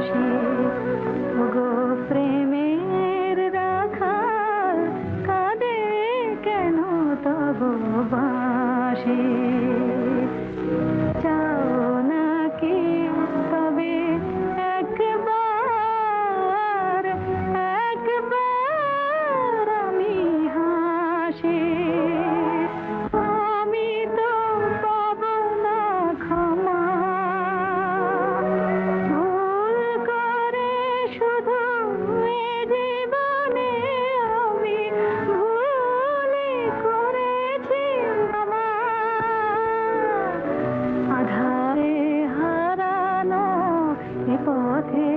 হাসি। ওগো প্রেমের রাখাল, কাঁদে কেন তব বাঁশি? চাও নাকি তবে একবার, একবার আমি হাসি? আমি তো পাব না ক্ষমা, ভুল করে শুধু এ জীবনে আমি ভুলই করেছি আমার। আধারে হারানো এ পথে